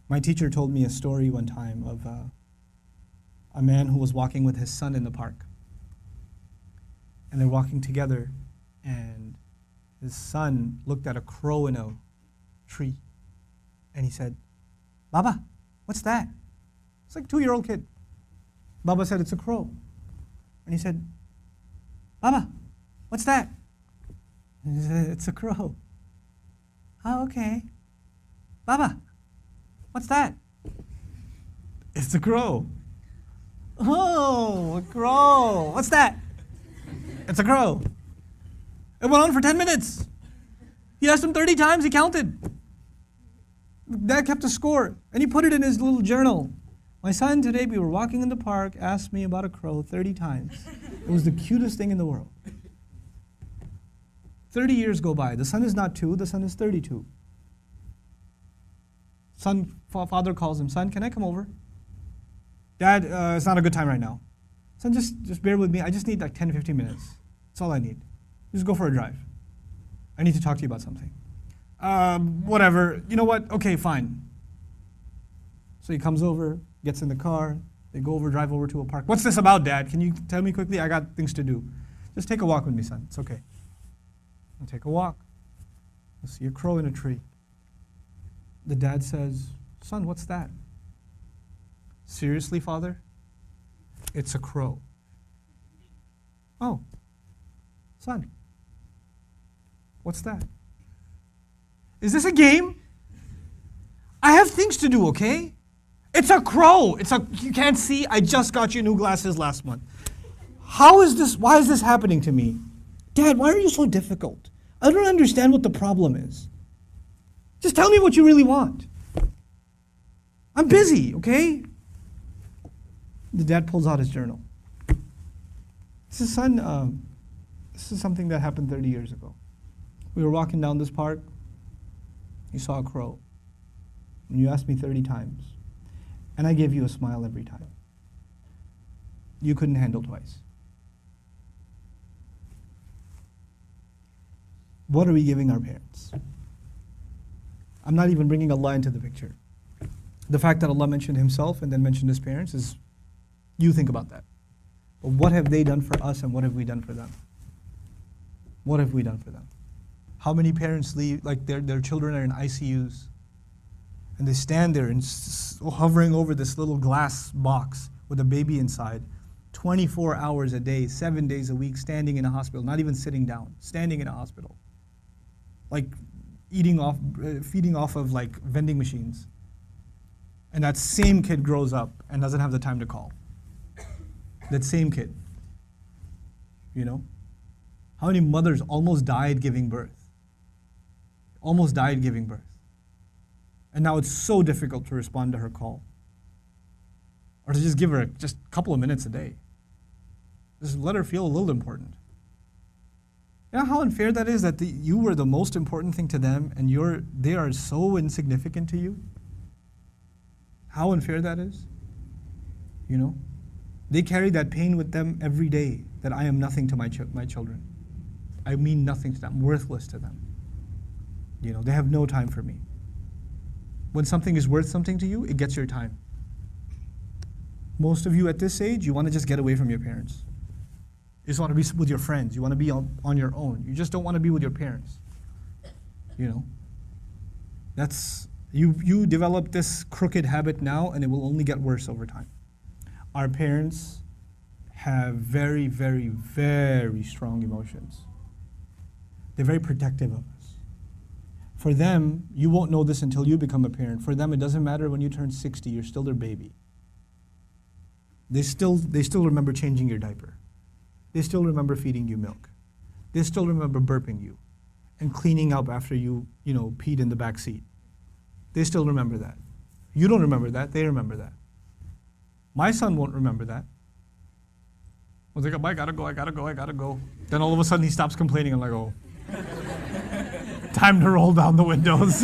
My teacher told me a story one time of a man who was walking with his son in the park. And they're walking together, and his son looked at a crow in a tree, and he said, "Baba, what's that?" It's like a 2-year-old kid. Baba said, "It's a crow." And he said, "Baba, what's that?" And he said, "It's a crow." "Oh, okay." "Baba, what's that?" "It's a crow." "Oh, a crow. What's that?" "It's a crow." It went on for 10 minutes. He asked him 30 times, he counted. Dad kept a score, and he put it in his little journal. "My son, today we were walking in the park, asked me about a crow 30 times. It was the cutest thing in the world." 30 years go by. The son is not 2, the son is 32. Father calls him, "Son, can I come over?" "Dad, it's not a good time right now." "Son, just bear with me. I just need like 10 to 15 minutes. That's all I need. Just go for a drive. I need to talk to you about something." Whatever. You know what? Okay, fine. So he comes over, gets in the car, they drive over to a park. "What's this about, Dad? Can you tell me quickly? I got things to do." "Just take a walk with me, son. It's okay." I'll take a walk. You'll see a crow in a tree. The dad says, "Son, what's that?" "Seriously, Father? It's a crow." "Oh, son, what's that?" "Is this a game? I have things to do, okay? It's a crow. You can't see, I just got you new glasses last month. Why is this happening to me? Dad, why are you so difficult? I don't understand what the problem is. Just tell me what you really want. I'm busy, okay?" The dad pulls out his journal. He says, "Son, this is something that happened 30 years ago. We were walking down this park. You saw a crow. And you asked me 30 times. And I gave you a smile every time. You couldn't handle twice. What are we giving our parents?" I'm not even bringing Allah into the picture. The fact that Allah mentioned Himself and then mentioned His parents is, you think about that. But what have they done for us and what have we done for them? What have we done for them? How many parents leave, like their children are in ICUs, and they stand there and hovering over this little glass box with a baby inside, 24 hours a day, 7 days a week, standing in a hospital, not even sitting down, standing in a hospital, like feeding off of like vending machines. And that same kid grows up and doesn't have the time to call. That same kid, you know? How many mothers almost died giving birth? Almost died giving birth. And now it's so difficult to respond to her call. Or to just give her just a couple of minutes a day. Just let her feel a little important. You know how unfair that is, that you were the most important thing to them and they are so insignificant to you? How unfair that is? You know? They carry that pain with them every day, that I am nothing to my children. I mean nothing to them, I'm worthless to them. You know, they have no time for me. When something is worth something to you, it gets your time. Most of you at this age, you want to just get away from your parents. You just want to be with your friends. You want to be on your own. You just don't want to be with your parents. You know? You develop this crooked habit now, and it will only get worse over time. Our parents have very, very, very strong emotions. They're very protective of us. For them, you won't know this until you become a parent. For them, it doesn't matter when you turn 60, you're still their baby. They still remember changing your diaper. They still remember feeding you milk. They still remember burping you and cleaning up after you peed in the back seat. They still remember that. You don't remember that, they remember that. My son won't remember that. I was like, I gotta go. Then all of a sudden he stops complaining. I'm like, oh, time to roll down the windows.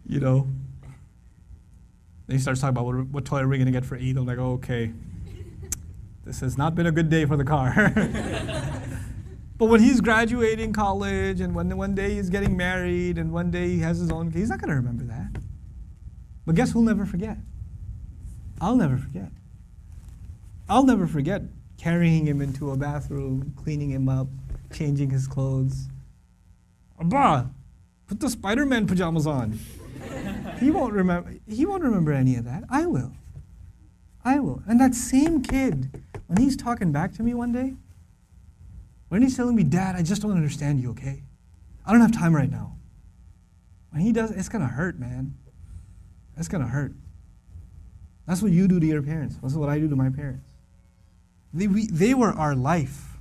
You know. Then he starts talking about what toy are we gonna get for Eid. I'm like, oh, okay. This has not been a good day for the car. But when he's graduating college and when one day he's getting married and one day he has his own, he's not going to remember that. But guess who'll never forget? I'll never forget. I'll never forget carrying him into a bathroom, cleaning him up, changing his clothes. Abba, put the Spider-Man pajamas on. He won't remember any of that. I will. And that same kid, when he's talking back to me one day, when he's telling me, Dad, I just don't understand you, okay? I don't have time right now. When he does, it's going to hurt, man. It's going to hurt. That's what you do to your parents. That's what I do to my parents. They were our life.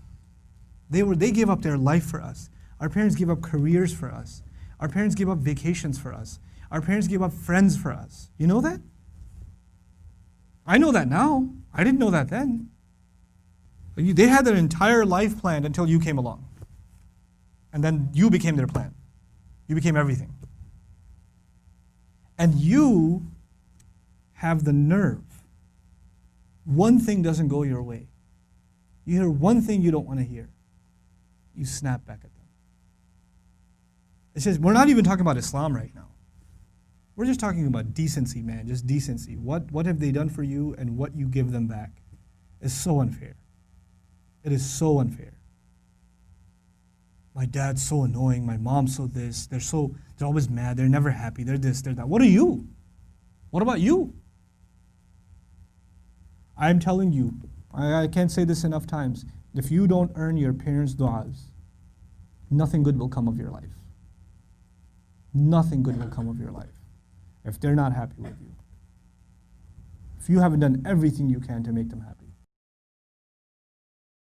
They gave up their life for us. Our parents gave up careers for us. Our parents gave up vacations for us. Our parents gave up friends for us. You know that? I know that now. I didn't know that then. They had their entire life planned until you came along. And then you became their plan. You became everything. And you have the nerve. One thing doesn't go your way. You hear one thing you don't want to hear. You snap back at them. It says, we're not even talking about Islam right now. We're just talking about decency, man, just decency. What have they done for you and what you give them back is so unfair. It is so unfair. My dad's so annoying, my mom's so this, they're always mad, they're never happy, they're this, they're that. What are you? What about you? I'm telling you, I can't say this enough times, if you don't earn your parents' du'as, nothing good will come of your life. Nothing good will come of your life if they're not happy with you. If you haven't done everything you can to make them happy.